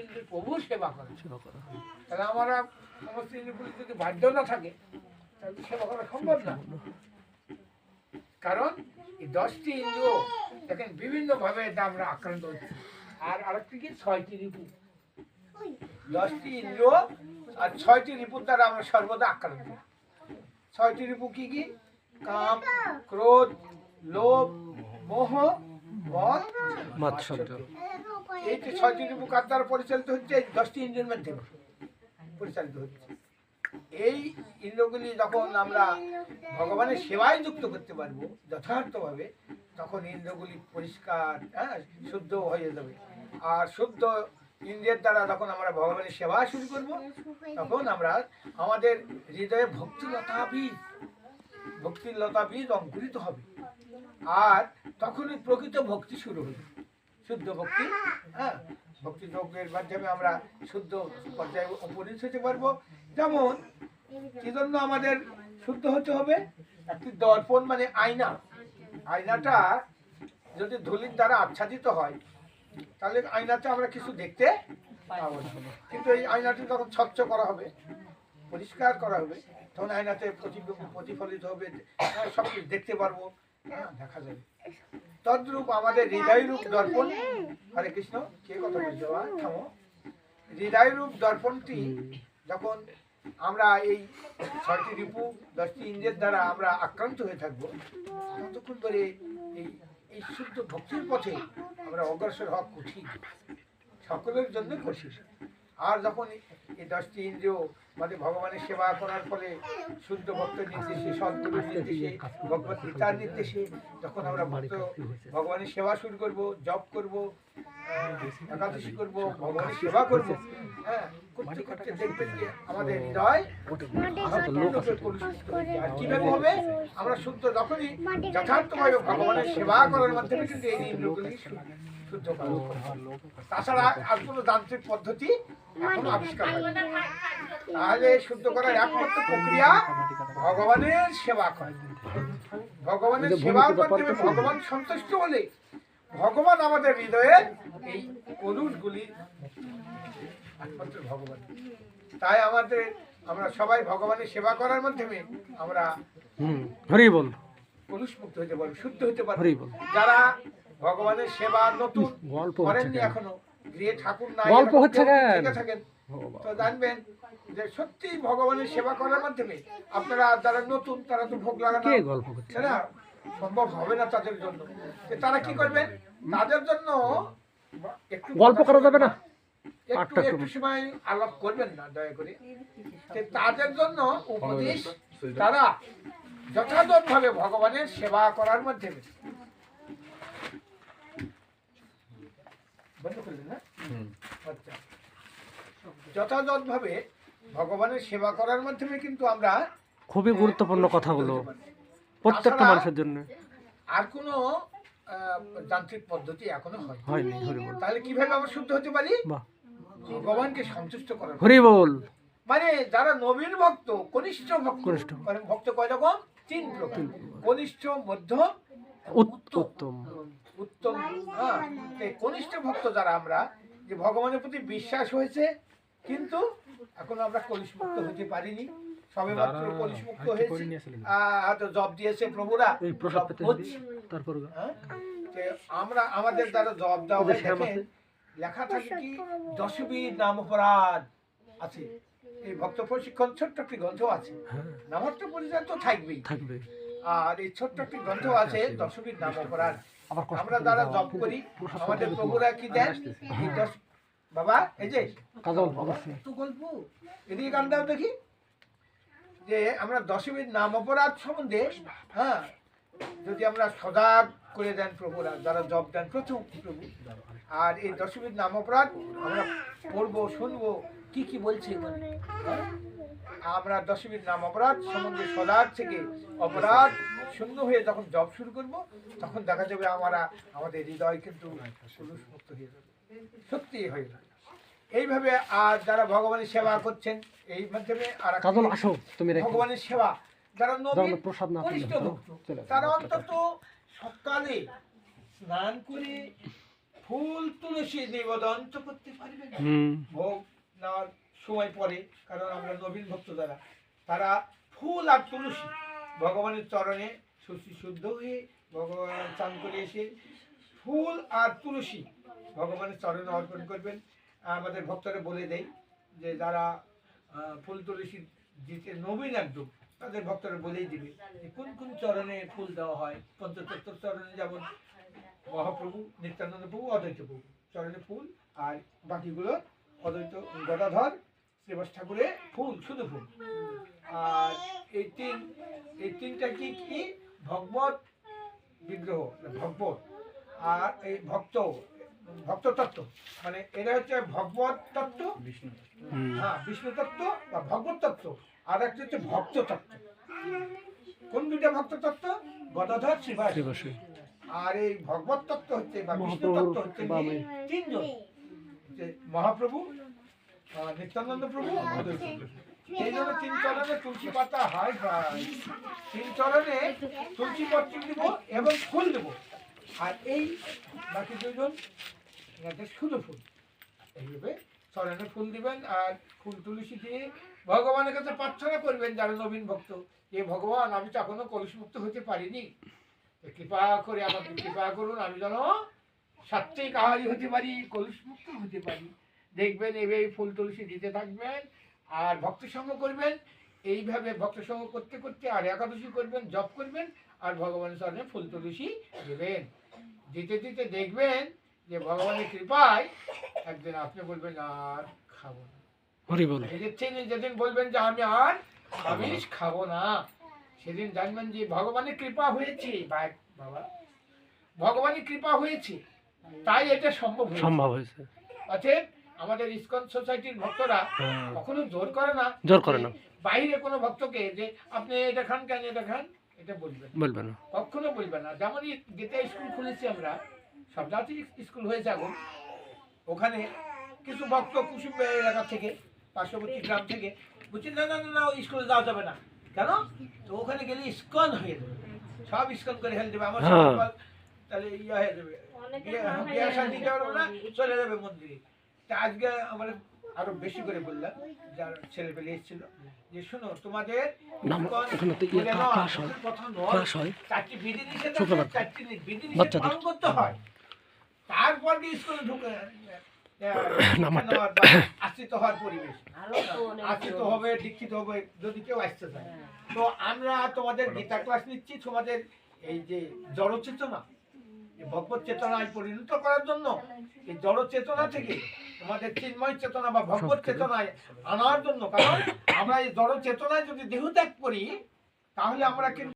ইন্দ্রিয় প্রভু সেবা করে। তাহলে আমরা সমস্ত ইন্দ্রিয়গুলি যদি বাধ্য না থাকে তাহলে সেবা করা সম্ভব না। কারণ এই 10টি ইন্দ্রিয় দেখেন বিভিন্নভাবে আমরা আক্রান্ত হচ্ছি। আর আরেকটি কি 6টি রিপু, 10টি ইন্দ্রিয় আর 6টি রিপুর দ্বারা আমরা সর্বদা আক্রান্ত। 6টি রিপু কি কি? কাম, ক্রোধ, লোভ, মোহ, মদ, মাৎসর্য। এই যে 6টি রিপু কার দ্বারা পরিচালিত হচ্ছে? এই 10টি ইন্দ্রিয়ের মাধ্যমে পরিচালিত হচ্ছে। এই ইন্দ্রগুলি যখন আমরা ভগবানের সেবায় যুক্ত করতে পারবো যথার্থভাবে, তখন ইন্দ্রগুলি পরিষ্কার, শুদ্ধ হয়ে যাবে। আর শুদ্ধ ইন্দ্রিয়ের দ্বারা যখন আমরা ভগবানের সেবা শুরু করব, তখন আমরা আমাদের হৃদয়ে ভক্তির লতা বীজ অঙ্কুরিত হবে। আর তখনই প্রকৃত ভক্তি শুরু হবে, শুদ্ধ ভক্তি। ভক্তি যোগের মাধ্যমে আমরা শুদ্ধ পর্যায়ে উপনীত হতে পারবো। যেমন কি জন্য আমাদের শুদ্ধ হতে হবে? একটি দর্পণ মানে আয়না। আয়নাটা যদি ধুলির দ্বারা আচ্ছাদিত হয় তাহলে আয়নাতে আমরা কিছু দেখতে পাবো না। কিন্তু এই আয়নাটি যখন স্বচ্ছ করা হবে, পরিষ্কার করা হবে, তখন আয়নাতে প্রতিফলিত হবে, সব কিছু দেখতে পারবো, দেখা যাবে। তদ্রূপ আমাদের হৃদয় রূপ দর্পণ, হরে কৃষ্ণ, কে কথা বলছো? থামো। হৃদয় রূপ দর্পণটি যখন আমরা এই 6টি রিপু 10টি ইন্দ্রিয়ের দ্বারা আমরা আক্রান্ত হয়ে থাকবো, ততক্ষণ ধরে এই শুদ্ধ ভক্তির পথে আমরা অগ্রসর হওয়া কঠিন, সকলের জন্য কঠিন। আর যখন এই 10টি ইন্দ্রিয় মানে ভগবানের সেবা করার ফলে শুদ্ধ ভক্তের নির্দেশে, সদ্গুরুর নির্দেশে, ভগবত গীতার নির্দেশে যখন আমরা ভগবানের সেবা শুরু করব, জপ করব, একাদশী করব, ভগবানের সেবা করব, করতে করতে দেখবেন যে আমাদের হৃদয় আর কিভাবে হবে? আমরা শুদ্ধ যখনই যথার্থভাবে ভগবানের সেবা করার মাধ্যমে কিন্তু এই ইন্দ্রিয়গুলি শুদ্ধ করা। তাছাড়া আর কোনো যান্ত্রিক পদ্ধতি এখনো আবিষ্কার হয়নি। তাহলে শুদ্ধ করার একমাত্র প্রক্রিয়া ভগবানের সেবা করা। ভগবানের সেবার মাধ্যমে ভগবান সন্তুষ্ট হলে ভগবান আমাদের হৃদয়ে এই কলুষগুলি একমাত্র ভগবান। তাই আমরা সবাই ভগবানের সেবা করার মাধ্যমে আমরা কলুষ মুক্ত হতে পারবো, শুদ্ধ হতে পারবো। যারা ভগবানের সেবা নতুন করেননি, এখনো গৃহে ঠাকুর নাই থাকেন, তো জানবেন যে সত্যি ভগবানের সেবা করার মাধ্যমে আপনারা যারা নতুন, তারা তো ভোগ লাগানো না, সম্ভব হবে না তাদের জন্য। তারা কি করবেন? তাদের জন্য একটু গল্প করা যাবে না, একটু সময় আলাপ করবেন না দয়া করে। তাদের জন্য উপদেশ, তারা যথাযথভাবে ভগবানের সেবা করার মাধ্যমে যথাযথভাবে ভগবানের সেবা করার মাধ্যমে কিন্তু আমরা খুবই গুরুত্বপূর্ণ কথাগুলো প্রত্যেকটা মানুষের জন্য। আর কোনো যান্ত্রিক পদ্ধতি এখনো হয়নি। তাহলে কিভাবে আমরা শুদ্ধ হতে পারি? ভগবানকে সন্তুষ্ট করার। হরি বল। মানে যারা নবীন ভক্ত, কনিষ্ঠ ভক্ত, ভক্ত কয় রকম? 3 প্রকার: কনিষ্ঠ, মধ্যম, উত্তম। কনিষ্ঠ ভক্ত যারা আমরা, যে ভগবানের প্রতি বিশ্বাস হয়েছে কিন্তু এখন আমরা কলুষ মুক্ত হতে পারিনি, সবে মাত্র কলুষ মুক্ত হয়েছে, হয়তো জব দিয়েছে প্রভুরা, আমরা আমাদের দ্বারা জব দেওয়া হয়। দেখেন লেখা থাকে কি, দশবীর নাম অপরাধ আছে। এই ভক্ত প্রশিক্ষণ ছোট্ট একটি গ্রন্থ আছে, নামাত্র পরিচয় তো থাকবেই। আর এই ছোট্ট একটি গ্রন্থ আছে, দশবীর নাম অপরাধ। আমরা যারা জব করি, আমাদের প্রভুরা কি দেন? বাবা এই যে একটু গল্প এদিকে গান দাও দেখি, যে আমরা দশমীর নাম অপরাধ সম্বন্ধে যদি আমরা সজাগ করে দেন প্রভুরা, যারা জব দেন প্রথম প্রভু, আর এই দশমীর নাম অপরাধ আমরা পড়বো, শুনবো কি কি বলছে। আমরা দশমীর নাম অপরাধ সম্বন্ধে সজাগ থেকে অপরাধ শূন্য হয়ে যখন জব শুরু করব, তখন দেখা যাবে আমাদের হৃদয় কিন্তু মুক্ত হয়ে যাবে, সত্যি হয়ে যাবে। এইভাবে আর যারা ভগবানের সেবা করছেন এই মাধ্যমে, আর ভগবানের সেবা যারা নবীন কনিষ্ঠ ভক্ত, তারা অন্তত সকালে স্নান করে ফুল তুলসী নিবেদন তো করতে পারবে না। হুম ভোগ নেওয়ার সময় পরে, কারণ আমরা নবীন ভক্ত যারা, তারা ফুল আর তুলসী ভগবানের চরণে শুদ্ধ হয়ে ভগবান চান করে এসে ফুল আর তুলসী ভগবানের চরণে অর্পণ করবেন। আমাদের ভক্তরা বলে দেয় যে যারা ফুল তুলসী দিতে নবীন একদম, তাদের ভক্তরা বলেই দিবে যে কোন কোন চরণে ফুল দেওয়া হয়। পঞ্চতত্ত্ব চরণে যেমন মহাপ্রভু, নিত্যানন্দ প্রভু, অদ্বৈত প্রভু চরণে ফুল, আর বাকিগুলো অদ্বৈত গদাধর, শ্রীবাস ঠাকুরে ফুল, শুধু ফুল। আর এই তিনটা কি কি ভগবত বিগ্রহ, ভগবত আর এই ভক্ত তত্ত্ব, মানে এরা হচ্ছে ভগবত তত্ত্ব, হ্যাঁ বিষ্ণু তত্ত্ব বা ভগবত তত্ত্ব, আর একটা হচ্ছে ভক্ত তত্ত্ব। কোন দুইটা ভক্ত তত্ত্ব? গদাধর, শ্রীবাস। আর এই ভগবত তত্ত্ব হচ্ছে বা বিষ্ণু তত্ত্ব হচ্ছে তিনজন, যে মহাপ্রভু, নিত্যানন্দ প্রভু, অদ্বৈত প্রভু। এই জন্য তিন চরণে তুলসী পাতা হয়, তিন চরণে তুলসী পত্র দিব এবং ফুল দেব। আর এই বাকি দুজন শুধু ফুল, এইভাবে চরণে ফুল দিবেন আর ফুল তুলসী দিয়ে ভগবানের কাছে প্রার্থনা করবেন যারা নবীন ভক্ত, যে ভগবান আমি তো এখনো কলুষমুক্ত হতে পারিনি, কৃপা করে আমাকে কৃপা করুন, আমি যেন সাত্বিক আহারী হতে পারি, কলুষমুক্ত হতে পারি। দেখবেন এইভাবে ফুল তুলসী দিতে থাকবেন আর ভক্ত সঙ্গ করবেন। এইভাবে ভক্ত সঙ্গ করতে করতে আর একাদশী করবেন, জপ করবেন আর ভগবানের চরণে ফুল তুলসী দেবেন। দিতে দিতে দেখবেন যে ভগবানের কৃপায় একদিন আপনি বলবেন আর খাবো না। যেদিন বলবেন যে আমি আর আমিষ খাবো না, সেদিন জানবেন যে ভগবানের কৃপা হয়েছে। বাবা, ভগবানের কৃপা হয়েছে, তাই এটা সম্ভব হয়েছে। অতএব আমাদের ইসকন সোসাইটির ভক্তরা কখনো জোর করে না বাইরে কোনো ভক্তকে যে আপনি এটা খান কেন, এটা খান, এটা বলবেন না, কখনো বলবেন না। যেমন গীতা স্কুল খুলেছি আমরা, সব জাতীয় স্কুল হয়েছে এখন। ওখানে কিছু ভক্ত কুসুম এলাকা থেকে, পার্শ্ববর্তী গ্রাম থেকে বলছি না না না স্কুলে যাওয়া যাবে না। কেন? তো ওখানে গেলে ইসকন হয়ে যাবে, সব ইসকন করে ফেলে দেবে, আমার তাহলে ইয়ে হয়ে যাবে, বিয়ে শান্তি যাওয়ার না, চলে যাবে মন্দিরে। তা আজকে আমরা আরো বেশি করে বললাম, যার ছেলে পেলে এসেছিল, যে শোনো তোমাদের চারটি বিধি নিষেধ পালন করতে হয়, তারপর স্কুলে ঢুকে আশ্রিত হওয়ার পরিবেশ, আশ্রিত হবে, দীক্ষিত হবে যদি কেউ আসতে চায়। তো আমরা তোমাদের গীতা ক্লাস নিচ্ছি, তোমাদের এই যে জড় চেতনা ভগবত চেতনায় পরিণত করার জন্য, এই জড় চেতনা থেকে তোমাদের চিন্ময় চেতনা বা ভগবত চেতনায় আনার জন্য। কারণ আমরা এই জড় চেতনায় যদি দেহ ত্যাগ করি, তাহলে আমরা কিন্তু